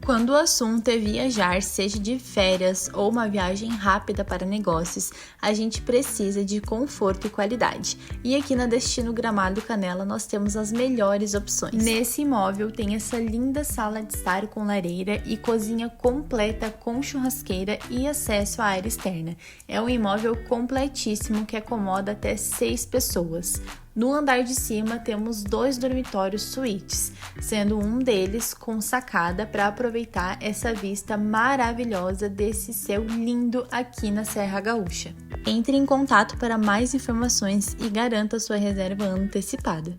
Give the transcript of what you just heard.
Quando o assunto é viajar, seja de férias ou uma viagem rápida para negócios, a gente precisa de conforto e qualidade. E aqui na Destino Gramado Canela nós temos as melhores opções. Nesse imóvel tem essa linda sala de estar com lareira e cozinha completa com churrasqueira e acesso à área externa. É um imóvel completíssimo que acomoda até 6 pessoas. No andar de cima temos 2 dormitórios suítes, sendo um deles com sacada para aproveitar essa vista maravilhosa desse céu lindo aqui na Serra Gaúcha. Entre em contato para mais informações e garanta sua reserva antecipada.